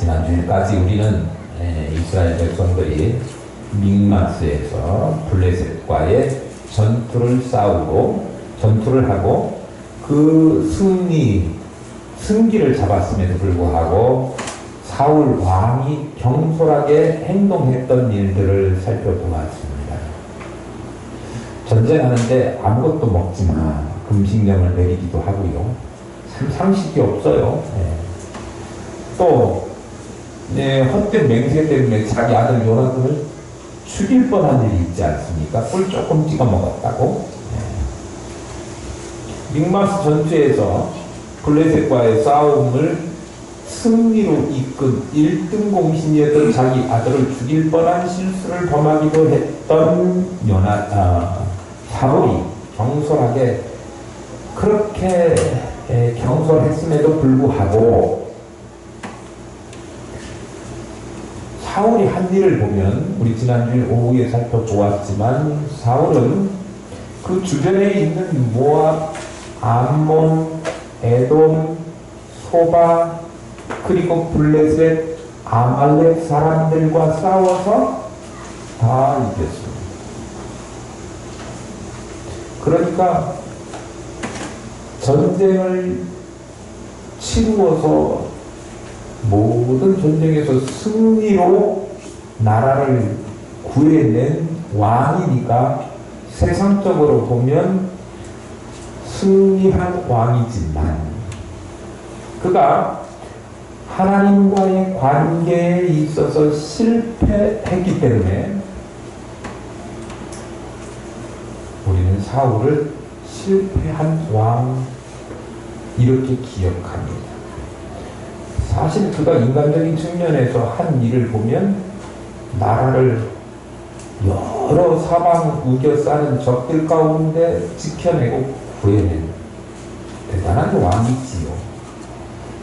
지난주일까지 우리는 이스라엘 백성들이 믹마스에서 블레셋과의 전투를 하고 그 승기를 잡았음에도 불구하고 사울 왕이 경솔하게 행동했던 일들을 살펴보았습니다. 전쟁하는데 아무것도 먹지 마. 금식령을 내리기도 하고요. 참 상식이 없어요. 또 헛된 맹세 때문에 자기 아들 요나단을 죽일 뻔한 일이 있지 않습니까? 꿀 조금 찍어 먹었다고. 믹마스 전투에서 블레셋과의 싸움을 승리로 이끈 1등 공신이었던 자기 아들을 죽일 뻔한 실수를 범하기도 했던 사울이 경솔하게 그렇게 경솔했음에도 불구하고 사울이 한 일을 보면 우리 지난주에 오후에 살펴보았지만 사울은 그 주변에 있는 모압, 암몬, 에돔, 소바 그리고 블레셋, 아말렉 사람들과 싸워서 다 이겼습니다. 그러니까 전쟁을 치루어서 모든 전쟁에서 승리로 나라를 구해낸 왕이니까 세상적으로 보면 승리한 왕이지만 그가 하나님과의 관계에 있어서 실패했기 때문에 우리는 사울을 실패한 왕 이렇게 기억합니다. 사실 그가 인간적인 측면에서 한 일을 보면 나라를 여러 사방 우겨싸는 적들 가운데 지켜내고 구해낸 대단한 왕이지요.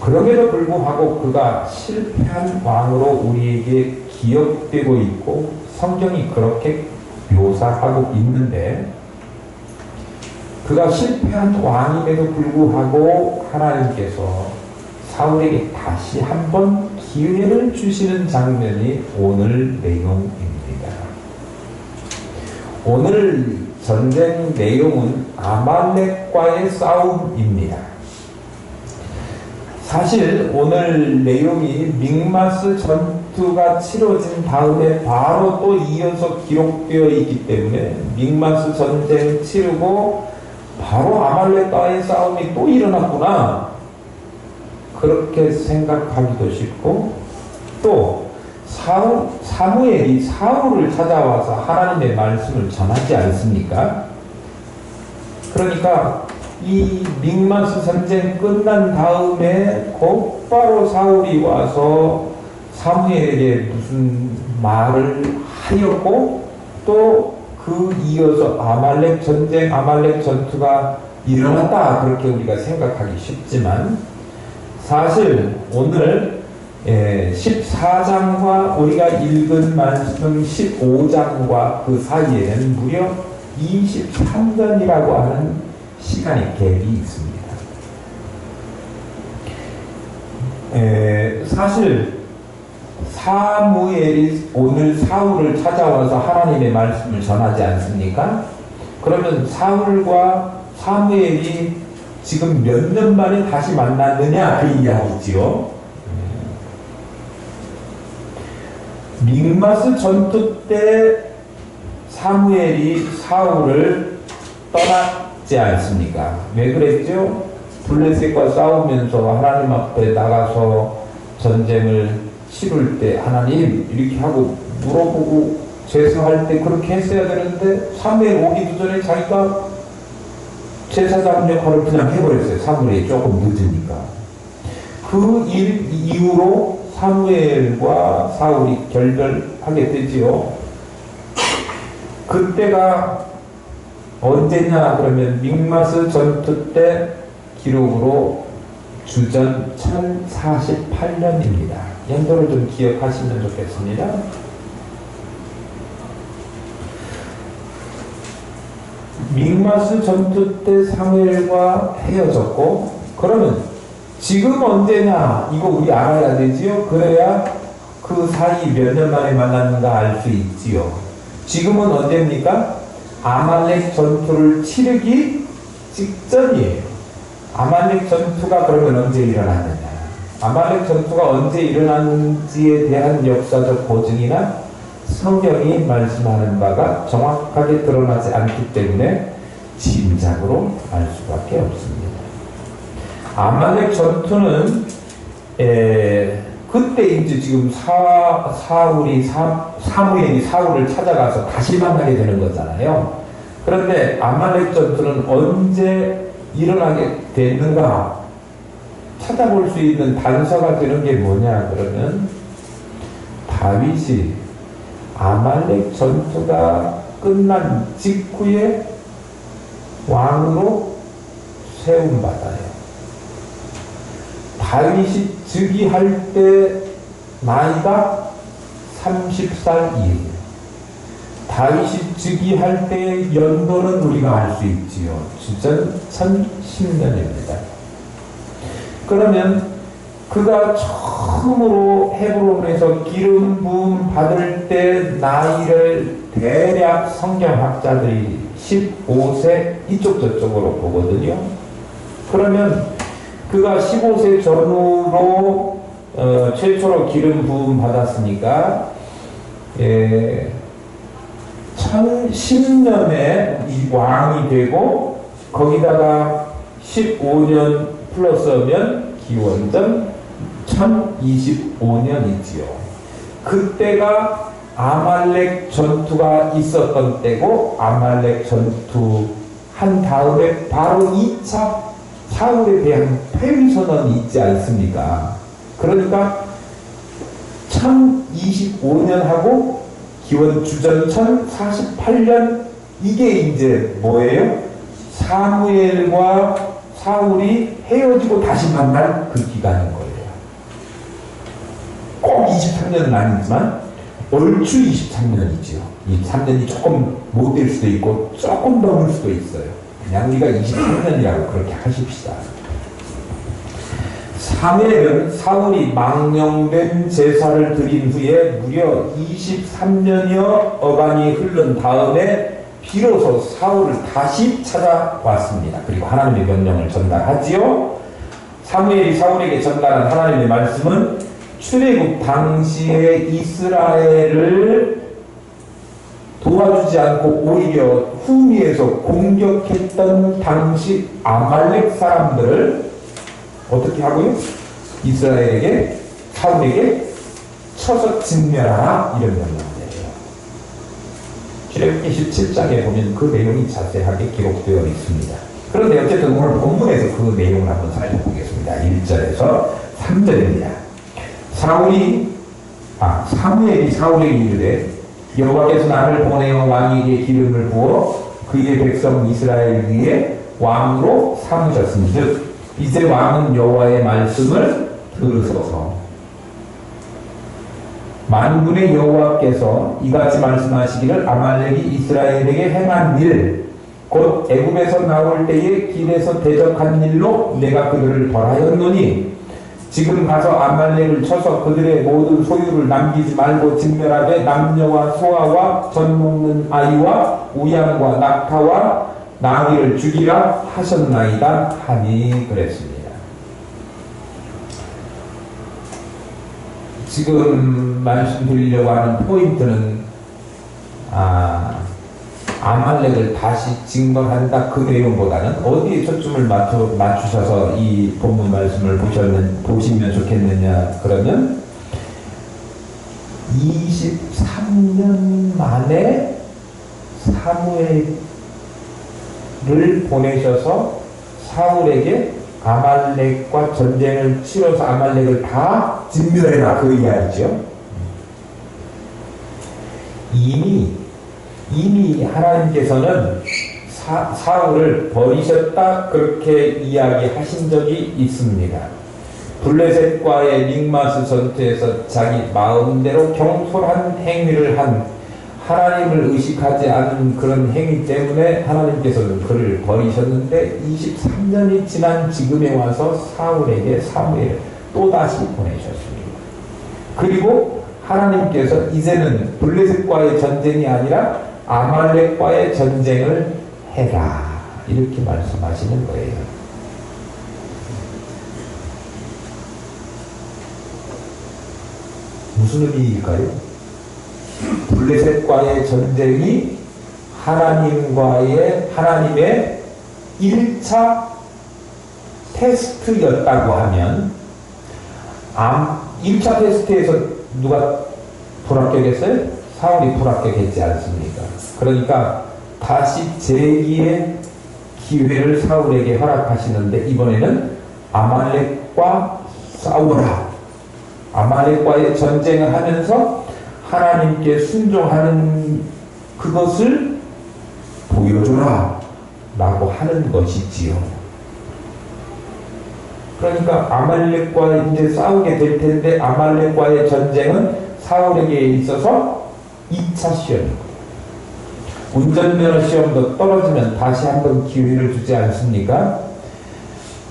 그럼에도 불구하고 그가 실패한 왕으로 우리에게 기억되고 있고 성경이 그렇게 묘사하고 있는데 그가 실패한 왕임에도 불구하고 하나님께서 사울에게 다시 한번 기회를 주시는 장면이 오늘 내용입니다. 오늘 전쟁 내용은 아말렉과의 싸움입니다. 사실 오늘 내용이 믹마스 전투가 치러진 다음에 바로 또 이어서 기록되어 있기 때문에 믹마스 전쟁 치르고 바로 아말렉과의 싸움이 또 일어났구나 그렇게 생각하기도 쉽고 또 사무엘이 사울을 찾아와서 하나님의 말씀을 전하지 않습니까? 그러니까 이 믹마스 전쟁 끝난 다음에 곧바로 사울이 와서 사무엘에게 무슨 말을 하였고 또 그 이어서 아말렉 전투가 일어났다 그렇게 우리가 생각하기 쉽지만 사실 오늘 14장과 우리가 읽은 말씀 15장과 그 사이에는 무려 23년이라고 하는 시간의 갭이 있습니다. 사실 사무엘이 오늘 사울을 찾아와서 하나님의 말씀을 전하지 않습니까? 그러면 사울과 사무엘이 지금 몇 년 만에 다시 만났느냐 그 이야기지요. 믹마스 전투 때 사무엘이 사울을 떠났지 않습니까? 왜 그랬죠? 블레셋과 싸우면서 하나님 앞에 나가서 전쟁을 치룰 때 하나님 이렇게 하고 물어보고 제사할 때 그렇게 했어야 되는데 사무엘 오기도 전에 자기가 제사장 역할을 그냥 해버렸어요. 사무엘이 조금 늦으니까. 그 일 이후로 사무엘과 사울이 결별하게 되지요. 그때가 언제냐 그러면 믹마스 전투 때 기록으로 주전 1048년입니다. 연도를 좀 기억하시면 좋겠습니다. 믹마스 전투 때 사무엘과 헤어졌고 그러면 지금 언제냐? 이거 우리 알아야 되지요? 그래야 그 사이 몇 년 만에 만났는가 알 수 있지요. 지금은 언제입니까? 아말렉 전투를 치르기 직전이에요. 아말렉 전투가 그러면 언제 일어났느냐? 아말렉 전투가 언제 일어났는지에 대한 역사적 보증이나 성경이 말씀하는 바가 정확하게 드러나지 않기 때문에 짐작으로 알 수밖에 없습니다. 아말렉 전투는 그때 이제 지금 사무엘이 사울을 찾아가서 다시 만나게 되는 거잖아요. 그런데 아말렉 전투는 언제 일어나게 됐는가 찾아볼 수 있는 단서가 되는 게 뭐냐 그러면 다윗이 아말렉 전투가 끝난 직후에 왕으로 세움받아요. 다윗이 즉위할 때 나이가 30살이에요. 다윗이 즉위할 때의 연도는 우리가 알 수 있지요. 주전 1010년입니다. 그러면 그가 처음으로 헤브론에서 기름 부음 받을 때 나이를 대략 성경학자들이 15세 이쪽 저쪽으로 보거든요. 그러면 그가 15세 전후로 최초로 기름 부음 받았으니까 1010년에 이 왕이 되고 거기다가 15년 플러스면 기원전 1025년이지요. 그때가 아말렉 전투가 있었던 때고 아말렉 전투 한 다음에 바로 2차 사울에 대한 패위선언이 있지 않습니까? 그러니까 1025년하고 기원 주전 1048년 이게 이제 뭐예요? 사무엘과 사울이 헤어지고 다시 만날 그 기간인 거예요. 꼭 23년은 아니지만 얼추 23년이죠. 이 3년이 조금 못 될 수도 있고 조금 넘을 수도 있어요. 그냥 우리가 23년이라고 그렇게 하십시다. 사무엘은 사울이 망령된 제사를 드린 후에 무려 23년여 어간이 흐른 다음에 비로소 사울을 다시 찾아왔습니다. 그리고 하나님의 명령을 전달하지요. 사무엘이 사울에게 전달한 하나님의 말씀은 출애굽 당시에 이스라엘을 도와주지 않고 오히려 후미에서 공격했던 당시 아말렉 사람들을 어떻게 하고요? 이스라엘에게 사울에게 쳐서 진멸하라 이런 명령이에요. 출애굽기 17장에 보면 그 내용이 자세하게 기록되어 있습니다. 그런데 어쨌든 오늘 본문에서 그 내용을 한번 살펴보겠습니다. 1절에서 3절입니다. 사무엘이 사울에게 이르되 여호와께서 나를 보내어 왕에게 기름을 부어 그의 백성 이스라엘 위에 왕으로 삼으셨은즉 이제 왕은 여호와의 말씀을 들으소서. 만군의 여호와께서 이같이 말씀하시기를 아말렉이 이스라엘에게 행한 일 곧 애굽에서 나올 때에 길에서 대적한 일로 내가 그들을 벌하였노니 지금 가서 아말렉을 쳐서 그들의 모든 소유를 남기지 말고 진멸하되 남녀와 소아와 젖 먹는 아이와 우양과 낙타와 나귀를 죽이라 하셨나이다 하니 그랬습니다. 지금 말씀드리려고 하는 포인트는 아말렉을 다시 징벌한다 그 내용보다는 어디에 초점을 맞추셔서 이 본문 말씀을 보시면 좋겠느냐 그러면 23년 만에 사무엘을 보내셔서 사울에게 아말렉과 전쟁을 치러서 아말렉을 다 진멸해라 그 이야기죠. 이미 하나님께서는 사울을 버리셨다 그렇게 이야기하신 적이 있습니다. 블레셋과의 믹마스 전투에서 자기 마음대로 경솔한 행위를 한 하나님을 의식하지 않은 그런 행위 때문에 하나님께서는 그를 버리셨는데 23년이 지난 지금에 와서 사울에게 사무엘을 또다시 보내셨습니다. 그리고 하나님께서 이제는 블레셋과의 전쟁이 아니라 아말렉과의 전쟁을 해라 이렇게 말씀하시는 거예요. 무슨 의미일까요? 블레셋과의 전쟁이 하나님의 1차 테스트였다고 하면 1차 테스트에서 누가 불합격했어요? 사울이 불합격했지 않습니까? 그러니까 다시 재기의 기회를 사울에게 허락하시는데 이번에는 아말렉과 싸우라. 아말렉과의 전쟁을 하면서 하나님께 순종하는 그것을 보여줘라 라고 하는 것이지요. 그러니까 아말렉과 이제 싸우게 될 텐데 아말렉과의 전쟁은 사울에게 있어서 2차 시험입니다. 운전면허 시험도 떨어지면 다시 한번 기회를 주지 않습니까?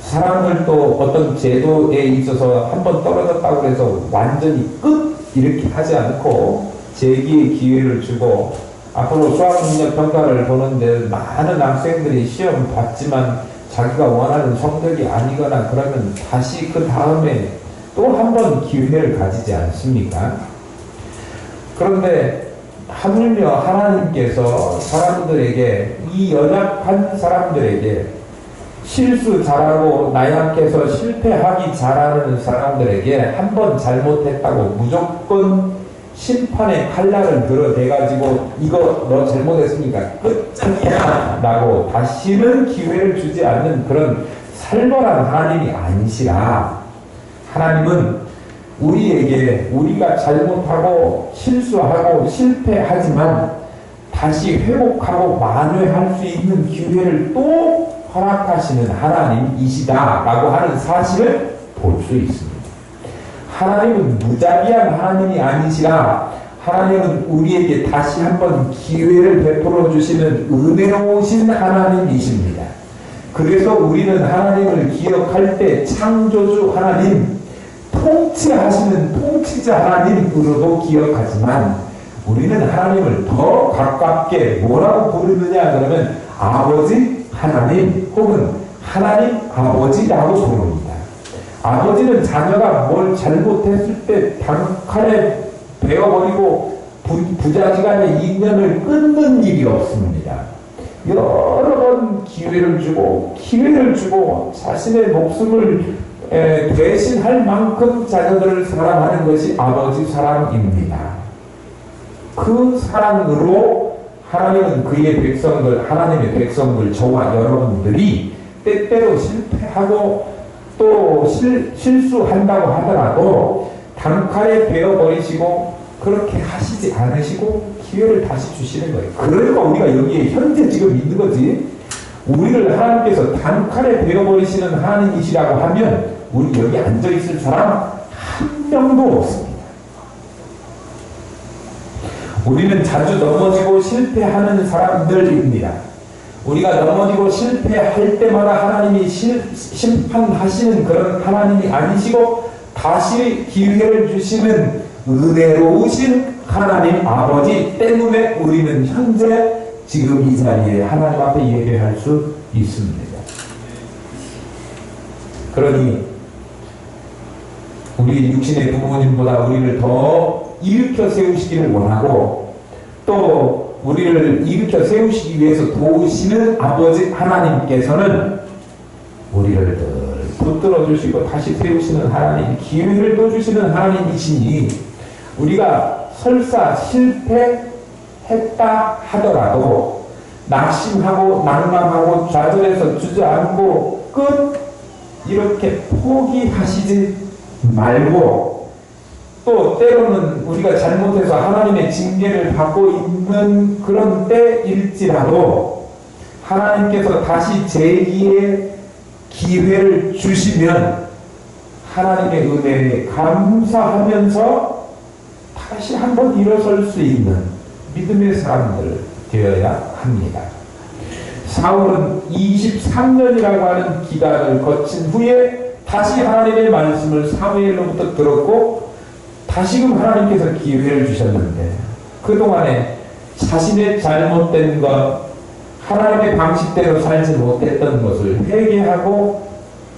사람들도 어떤 제도에 있어서 한번 떨어졌다고 해서 완전히 끝 이렇게 하지 않고 재기의 기회를 주고 앞으로 수학능력 평가를 보는데 많은 학생들이 시험 봤지만 자기가 원하는 성적이 아니거나 그러면 다시 그 다음에 또 한 번 기회를 가지지 않습니까? 그런데 하물며 하나님께서 사람들에게 이 연약한 사람들에게 실수 잘하고 나약해서 실패하기 잘하는 사람들에게 한 번 잘못했다고 무조건 심판의 칼날을 들어대가지고 이거 너 잘못했으니까 끝장이야 라고 다시는 기회를 주지 않는 그런 살벌한 하나님이 아니시라. 하나님은 우리에게 우리가 잘못하고 실수하고 실패하지만 다시 회복하고 만회할 수 있는 기회를 또 허락하시는 하나님이시다 라고 하는 사실을 볼 수 있습니다. 하나님은 무자비한 하나님이 아니시라. 하나님은 우리에게 다시 한번 기회를 베풀어 주시는 은혜로우신 하나님이십니다. 그래서 우리는 하나님을 기억할 때 창조주 하나님, 통치하시는 통치자 하나님으로도 기억하지만 우리는 하나님을 더 가깝게 뭐라고 부르느냐 그러면 아버지 하나님 혹은 하나님 아버지라고 부릅니다. 아버지는 자녀가 뭘 잘못했을 때 단칼에 베어버리고 부자지간의 인연을 끊는 일이 없습니다. 여러 번 기회를 주고 자신의 목숨을 대신할 만큼 자녀들을 사랑하는 것이 아버지 사랑입니다. 그 사랑으로 하나님은 그의 백성들, 하나님의 백성들, 저와 여러분들이 때때로 실패하고 또 실수한다고 하더라도 단칼에 베어버리시고 그렇게 하시지 않으시고 기회를 다시 주시는 거예요. 그러니까 우리가 여기에 현재 지금 있는 거지. 우리를 하나님께서 단칼에 베어버리시는 하나님이시라고 하면 우리 여기 앉아있을 사람 한 명도 없습니다. 우리는 자주 넘어지고 실패하는 사람들입니다. 우리가 넘어지고 실패할 때마다 하나님이 심판하시는 그런 하나님이 아니시고 다시 기회를 주시는 은혜로우신 하나님 아버지 때문에 우리는 현재 지금 이 자리에 하나님 앞에 예배할 수 있습니다. 그러니 우리 육신의 부모님보다 우리를 더 일으켜 세우시기를 원하고 또 우리를 일으켜 세우시기 위해서 도우시는 아버지 하나님께서는 우리를 늘 붙들어 주시고 다시 세우시는 하나님, 기회를 또 주시는 하나님이시니 우리가 설사 실패했다 하더라도 낙심하고 낭망하고 좌절해서 주저앉고 끝 이렇게 포기하시지 말고 또 때로는 우리가 잘못해서 하나님의 징계를 받고 있는 그런 때일지라도 하나님께서 다시 재기의 기회를 주시면 하나님의 은혜에 감사하면서 다시 한번 일어설 수 있는 믿음의 사람들 되어야 합니다. 사울은 23년이라고 하는 기간을 거친 후에 다시 하나님의 말씀을 사무엘로부터 들었고 다시금 하나님께서 기회를 주셨는데 그동안에 자신의 잘못된 것, 하나님의 방식대로 살지 못했던 것을 회개하고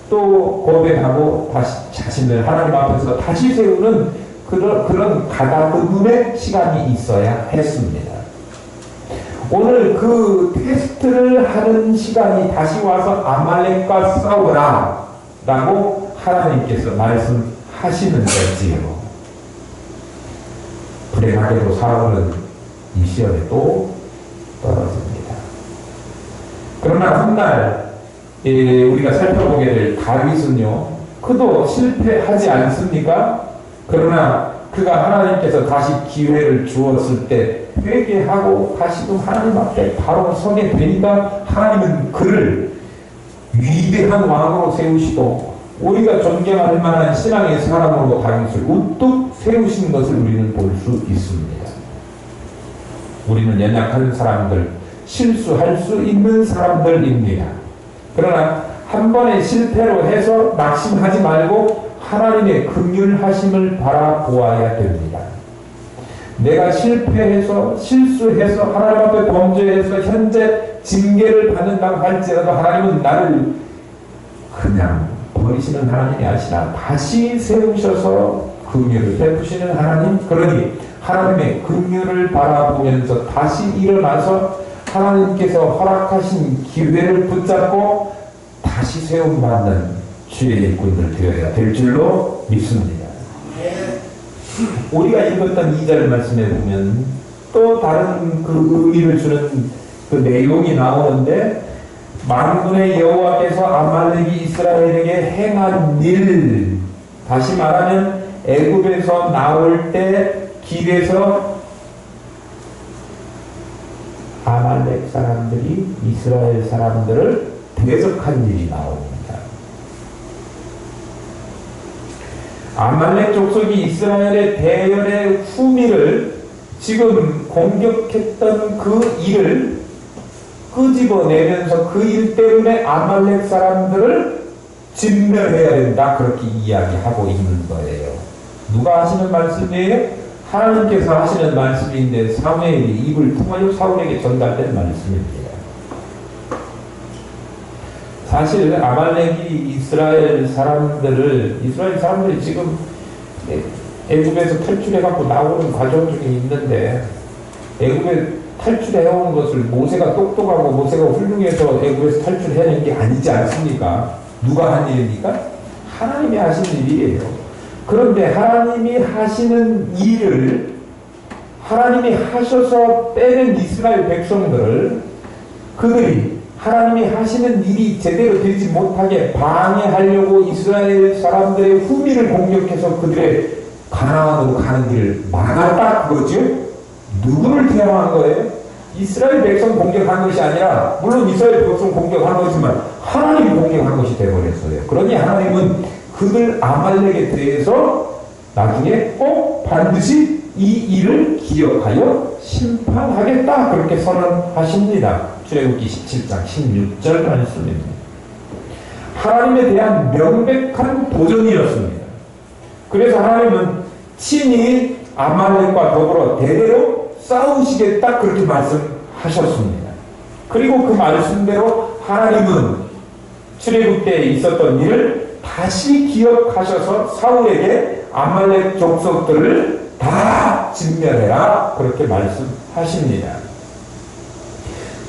또 고백하고 다시 자신을 하나님 앞에서 다시 세우는 그런 가다듬음의 시간이 있어야 했습니다. 오늘 그 테스트를 하는 시간이 다시 와서 아말렉과 싸우라 라고 하나님께서 말씀하시는 거지요. 불행하게도 사울은 이 시험에 또 떨어집니다. 그러나 훗날 우리가 살펴보게 될 다윗은요, 그도 실패하지 않습니까? 그러나 그가 하나님께서 다시 기회를 주었을 때 회개하고 다시금 하나님 앞에 바로 서게 되니까 하나님은 그를 위대한 왕으로 세우시고 우리가 존경할 만한 신앙의 사람으로 다윗을 우뚝 세우신 것을 우리는 볼 수 있습니다. 우리는 연약한 사람들, 실수할 수 있는 사람들입니다. 그러나 한 번의 실패로 해서 낙심하지 말고 하나님의 긍휼하심을 바라보아야 됩니다. 내가 실패해서 실수해서 하나님 앞에 범죄해서 현재 징계를 받는다고 할지라도 하나님은 나를 그냥 버리시는 하나님이 아니라 다시 세우셔서 긍휼을 베푸시는 하나님. 그러니 하나님의 긍휼을 바라보면서 다시 일어나서 하나님께서 허락하신 기회를 붙잡고 다시 세움받는 주의 일꾼들 되어야 될 줄로 믿습니다. 우리가 읽었던 2절 말씀에 보면 또 다른 그 의미를 주는 그 내용이 나오는데 만군의 여호와께서 아말렉이 이스라엘에게 행한 일, 다시 말하면 애굽에서 나올 때 길에서 아말렉 사람들이 이스라엘 사람들을 대적한 일이 나옵니다. 아말렉 족속이 이스라엘의 대열의 후미를 지금 공격했던 그 일을 끄집어내면서 그 일 때문에 아말렉 사람들을 진멸해야 된다, 그렇게 이야기하고 있는 거예요. 누가 하시는 말씀이에요? 하나님께서 하시는 말씀인데 사무엘이 입을 통하여 사울에게 전달된 말씀입니다. 사실 아말렉이 이스라엘 사람들이 지금 애굽에서 탈출해갖고 나오는 과정 중에 있는데, 애굽에 탈출해온 것을 모세가 똑똑하고 모세가 훌륭해서 애굽에서 탈출해낸 게 아니지 않습니까? 누가 한 일입니까? 하나님이 하신 일이에요. 그런데 하나님이 하시는 일을 하나님이 하셔서 빼낸 이스라엘 백성들을 그들이 하나님이 하시는 일이 제대로 되지 못하게 방해하려고 이스라엘 사람들의 후미를 공격해서 그들의 가나안으로 가는 길을 막았다, 그거죠? 누구를 대항한 거예요? 이스라엘 백성 공격한 것이 아니라, 물론 이스라엘 백성 공격한 거지만 하나님이 공격한 것이 되어버렸어요. 그러니 하나님은 그들 아말렉에 대해서 나중에 꼭 반드시 이 일을 기억하여 심판하겠다, 그렇게 선언하십니다. 출애굽기 17장 16절 말씀입니다. 하나님에 대한 명백한 도전이었습니다. 그래서 하나님은 친히 아말렉과 더불어 대대로 싸우시겠다, 그렇게 말씀하셨습니다. 그리고 그 말씀대로 하나님은 출애굽 때에 있었던 일을 다시 기억하셔서 사울에게 아말렉 족속들을 다 진멸해라, 그렇게 말씀하십니다.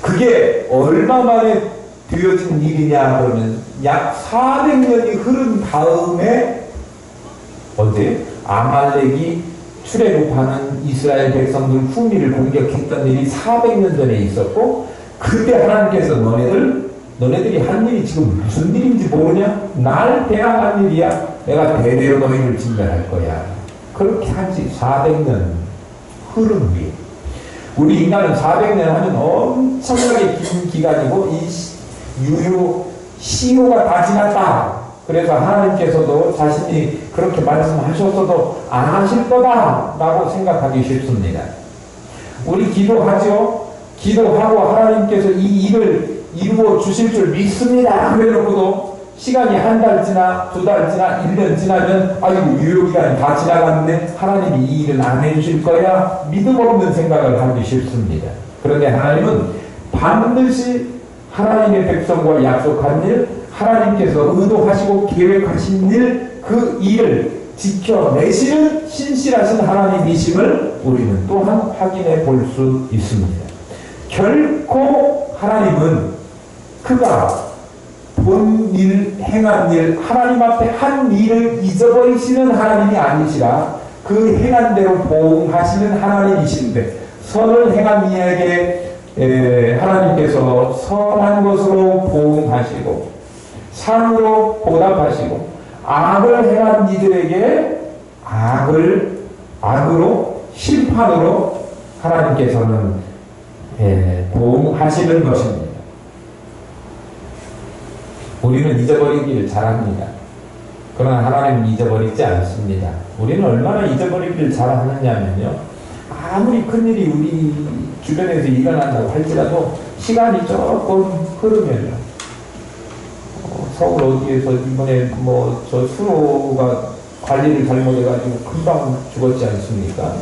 그게 얼마 만에 되어진 일이냐 그러면 약 400년이 흐른 다음에 언제 아말렉이 출애굽하는 이스라엘 백성들 후미를 공격했던 일이 400년 전에 있었고, 그때 하나님께서 너네들이 한 일이 지금 무슨 일인지 모르냐? 날 대항한 일이야. 내가 대대로 너희를 진멸할 거야. 그렇게 한지 400년 흐른 뒤, 우리 인간은 400년 하면 엄청나게 긴 기간이고 이 시효가 다 지났다. 그래서 하나님께서도 자신이 그렇게 말씀하셨어도 안 하실 거다 라고 생각하기 쉽습니다. 우리 기도하죠. 기도하고 하나님께서 이 일을 이루어 주실 줄 믿습니다. 그래놓고도 시간이 한 달 지나, 두 달 지나, 1년 지나면 아이고 유효기간이 다 지나갔네. 하나님이 이 일은 안 해주실 거야. 믿음 없는 생각을 하기 쉽습니다. 그런데 하나님은 반드시 하나님의 백성과 약속한 일, 하나님께서 의도하시고 계획하신 일, 그 일을 지켜내시는 신실하신 하나님이심을 우리는 또한 확인해 볼 수 있습니다. 결코 하나님은 그가 본 일, 행한 일, 하나님 앞에 한 일을 잊어버리시는 하나님이 아니시라 그 행한 대로 보응하시는 하나님이신데, 선을 행한 이에게 하나님께서 선한 것으로 보응하시고 상으로 보답하시고, 악을 행한 이들에게 악으로 심판으로 하나님께서는 보응하시는 것입니다. 우리는 잊어버리기를 잘합니다. 그러나 하나님은 잊어버리지 않습니다. 우리는 얼마나 잊어버리기를 잘하느냐면요, 아무리 큰일이 우리 주변에서 일어난다고 할지라도 시간이 조금 흐르면요, 서울 어디에서 이번에 저 수로가 관리를 잘못해가지고 금방 죽었지 않습니까?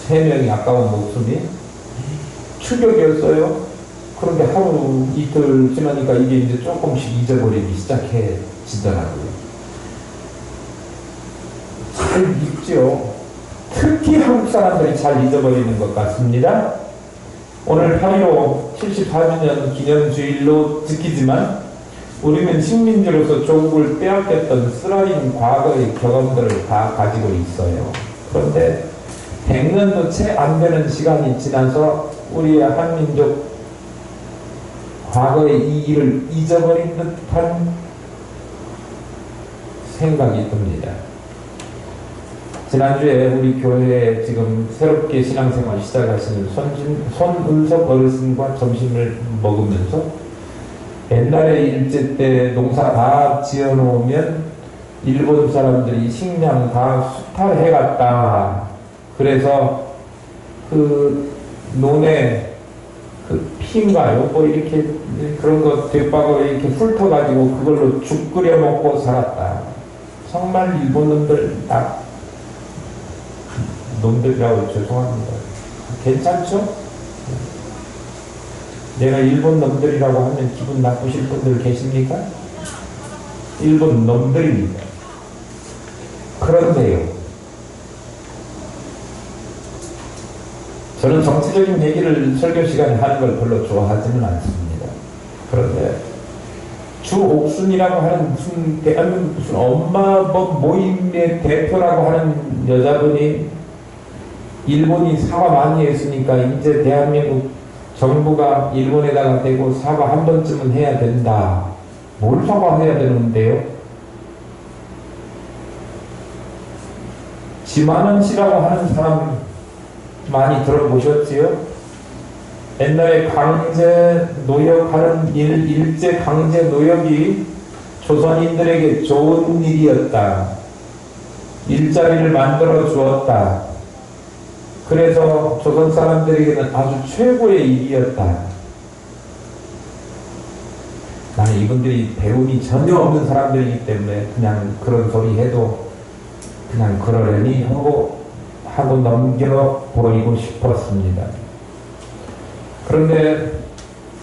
3명이 아까운 목숨이 추격이었어요. 그런데 하루 이틀 지나니까 이게 이제 조금씩 잊어버리기 시작해지더라고요. 잘 잊죠. 특히 한국 사람들이 잘 잊어버리는 것 같습니다. 오늘 8.15 74주년 기념주일로 지키지만 우리는 식민지로서 조국을 빼앗겼던 쓰라린 과거의 경험들을 다 가지고 있어요. 그런데 100년도 채 안 되는 시간이 지나서 우리의 한민족 과거의 이 일을 잊어버린 듯한 생각이 듭니다. 지난주에 우리 교회에 지금 새롭게 신앙생활 시작하시는 손은석 어르신과 점심을 먹으면서 옛날에 일제 때 농사 다 지어놓으면 일본 사람들이 식량 다 수탈해갔다. 그래서 그 논에 그 피인가요? 이렇게 그런 거 뒷박을 이렇게 훑어가지고 그걸로 죽 끓여 먹고 살았다. 정말 일본 놈들 놈들이라고 죄송합니다. 괜찮죠? 내가 일본 놈들이라고 하면 기분 나쁘실 분들 계십니까? 일본 놈들입니다. 그런데요, 저는 정치적인 얘기를 설교 시간에 하는 걸 별로 좋아하지는 않습니다. 그런데 주옥순이라고 하는 무슨 엄마 모임의 대표라고 하는 여자분이 일본이 사과 많이 했으니까 이제 대한민국 정부가 일본에다가 대고 사과 한 번쯤은 해야 된다. 뭘 사과해야 되는데요? 지만원 씨라고 하는 사람 많이 들어보셨지요? 옛날에 강제 노역하는 일제 강제 노역이 조선인들에게 좋은 일이었다. 일자리를 만들어 주었다. 그래서 조선 사람들에게는 아주 최고의 일이었다. 나는 이분들이 배움이 전혀 없는 사람들이기 때문에 그냥 그런 소리 해도 그냥 그러려니 하고 넘겨버리고 싶었습니다. 그런데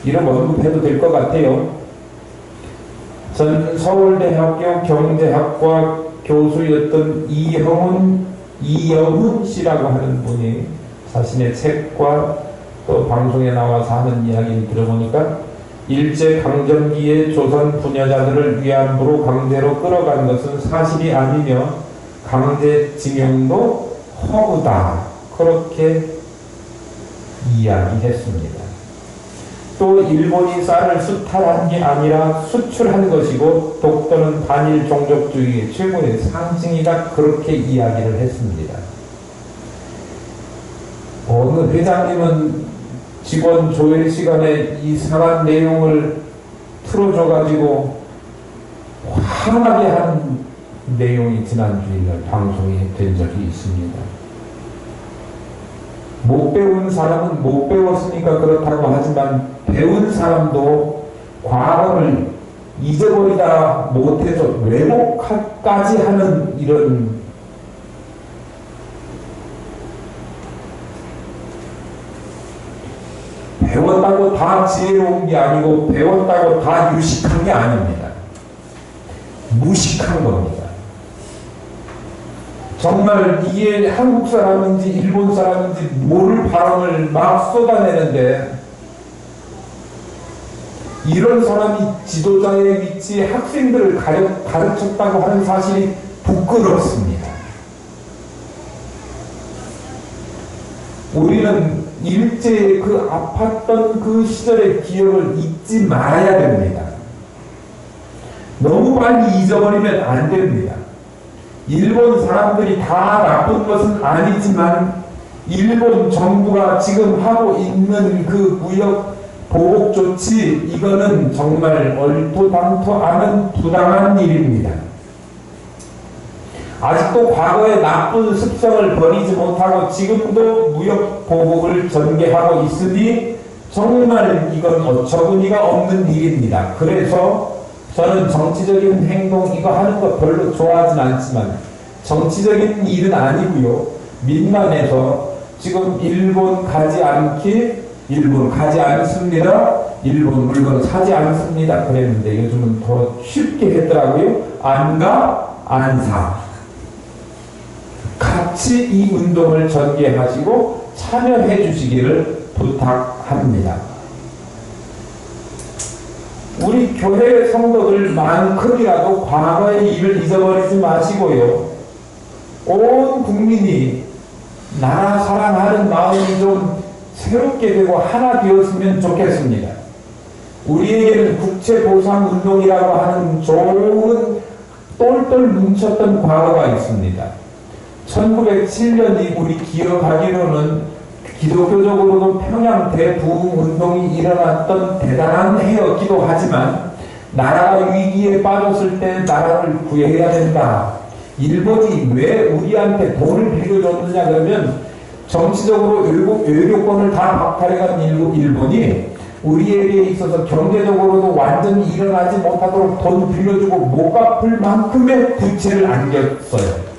이런 언급해도 될 것 같아요. 전 서울대학교 경제학과 교수였던 이영훈 씨라고 하는 분이 자신의 책과 또 방송에 나와서 하는 이야기를 들어보니까 일제강점기에 조선 부녀자들을 위안부로 강제로 끌어간 것은 사실이 아니며 강제징용도 허구다. 그렇게 이야기했습니다. 또 일본이 쌀을 수탈한 게 아니라 수출한 것이고 독도는 반일 종족주의의 최고의 상징이다. 그렇게 이야기를 했습니다. 어느 회장님은 직원 조회 시간에 이상한 내용을 틀어줘가지고 화나게 하는 내용이 지난주에 방송이 된 적이 있습니다. 못 배운 사람은 못 배웠으니까 그렇다고 하지만 배운 사람도 과거를 잊어버리다 못해서 왜곡까지 하는 이런 배웠다고 다 지혜로운 게 아니고 배웠다고 다 유식한 게 아닙니다. 무식한 겁니다. 정말 이게 한국 사람인지 일본 사람인지 모를 발언을 막 쏟아내는데 이런 사람이 지도자의 위치에 학생들을 가르쳤다고 하는 사실이 부끄럽습니다. 우리는 일제의 그 아팠던 그 시절의 기억을 잊지 말아야 됩니다. 너무 빨리 잊어버리면 안 됩니다. 일본 사람들이 다 나쁜 것은 아니지만 일본 정부가 지금 하고 있는 그 무역 보복 조치, 이거는 정말 얼토당토 않은 부당한 일입니다. 아직도 과거의 나쁜 습성을 버리지 못하고 지금도 무역 보복을 전개하고 있으니 정말 이건 어처구니가 없는 일입니다. 그래서 저는 정치적인 행동 이거 하는 거 별로 좋아하진 않지만 정치적인 일은 아니고요. 민간에서 지금 일본 가지 않습니다. 일본 물건 사지 않습니다. 그랬는데 요즘은 더 쉽게 했더라고요. 안 가, 안 사. 같이 이 운동을 전개하시고 참여해 주시기를 부탁합니다. 우리 교회 성도들만큼이라도 과거의 일을 잊어버리지 마시고요. 온 국민이 나라 사랑하는 마음이 좀 새롭게 되고 하나 되었으면 좋겠습니다. 우리에게는 국채보상운동이라고 하는 좋은 똘똘 뭉쳤던 과거가 있습니다. 1907년이 우리 기억하기로는 기독교적으로도 평양 대부흥운동이 일어났던 대단한 해였기도 하지만 나라가 위기에 빠졌을 때 나라를 구해야 된다. 일본이 왜 우리한테 돈을 빌려줬느냐 그러면 정치적으로 외교권을 다 박탈해간 일본이 우리에게 있어서 경제적으로도 완전히 일어나지 못하도록 돈 빌려주고 못 갚을 만큼의 부채를 안겼어요.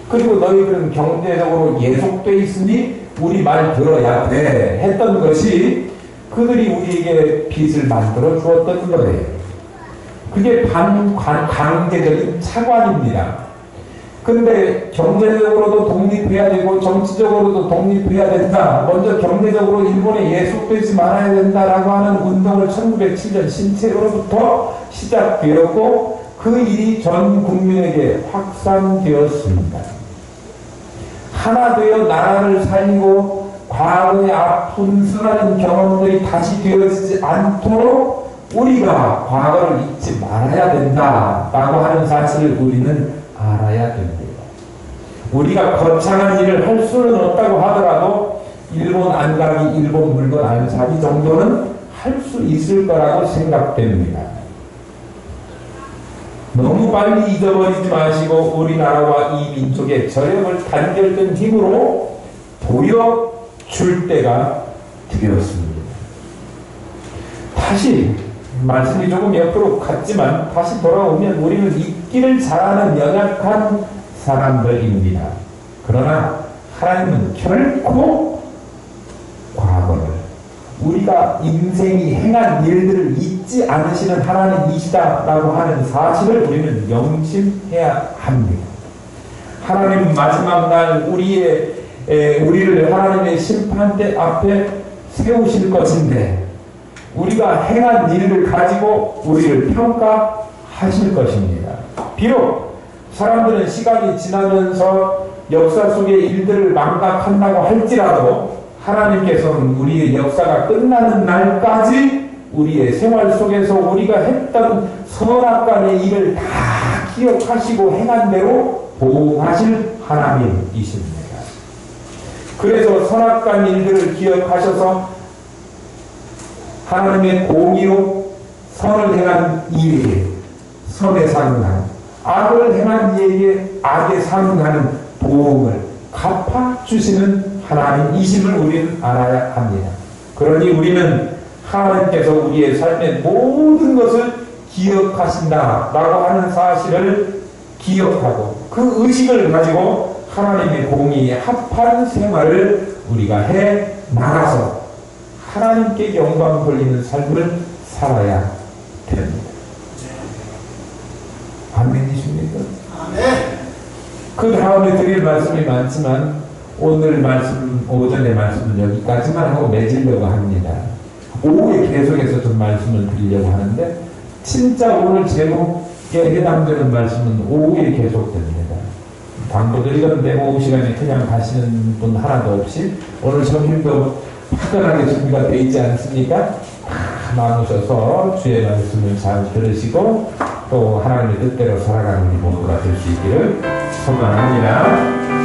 그리고 너희들은 경제적으로 예속돼 있으니 우리 말 들어야 돼 했던 것이 그들이 우리에게 빚을 만들어 주었던 거예요. 그게 반강제적인 차관입니다. 근데 경제적으로도 독립해야 되고 정치적으로도 독립해야 된다. 먼저 경제적으로 일본에 예속되지 말아야 된다라고 하는 운동을 1907년 신체로부터 시작되었고 그 일이 전 국민에게 확산되었습니다. 하나 되어 나라를 살리고 과거의 아픈 수많은 경험들이 다시 되어지지 않도록 우리가 과거를 잊지 말아야 된다라고 하는 사실을 우리는 알아야 됩니다. 우리가 거창한 일을 할 수는 없다고 하더라도 일본 안 가기, 일본 물건 안 사기 정도는 할 수 있을 거라고 생각됩니다. 너무 빨리 잊어버리지 마시고 우리나라와 이 민족의 저력을 단결된 힘으로 보여줄 때가 되었습니다. 다시 말씀이 조금 옆으로 갔지만 다시 돌아오면 우리는 잊기를 잘하는 연약한 사람들입니다. 그러나 하나님은 결코 과거를 우리가 인생이 행한 일들을 잊지 않으시는 하나님이시다라고 하는 사실을 우리는 명심해야 합니다. 하나님 마지막 날 우리를 하나님의 심판대 앞에 세우실 것인데 우리가 행한 일을 가지고 우리를 평가하실 것입니다. 비록 사람들은 시간이 지나면서 역사 속의 일들을 망각한다고 할지라도 하나님께서는 우리의 역사가 끝나는 날까지 우리의 생활 속에서 우리가 했던 선악간의 일을 다 기억하시고 행한 대로 보응하실 하나님이십니다. 그래서 선악간 일들을 기억하셔서 하나님의 공의로 선을 행한 이에게 선에 상응하는, 악을 행한 이에게 악에 상응하는 보응을 갚아주시는 하나님이심을 우리는 알아야 합니다. 그러니 우리는 하나님께서 우리의 삶의 모든 것을 기억하신다라고 하는 사실을 기억하고 그 의식을 가지고 하나님의 공의에 합한 생활을 우리가 해 나가서 하나님께 영광 돌리는 삶을 살아야 됩니다. 아멘이십니까? 아멘. 그 다음에 드릴 말씀이 많지만 오늘 말씀, 오전의 말씀은 여기까지만 하고 맺으려고 합니다. 오후에 계속해서 좀 말씀을 드리려고 하는데 진짜 오늘 제목에 해당되는 말씀은 오후에 계속됩니다. 당부드리건데 오후 시간에 그냥 가시는 분 하나도 없이 오늘 점심도 화끈하게 준비가 되어 있지 않습니까? 다 나누셔서 주의 말씀을 잘 들으시고 또 하나님의 뜻대로 살아가는 우리 모두가 될 수 있기를 소망합니다.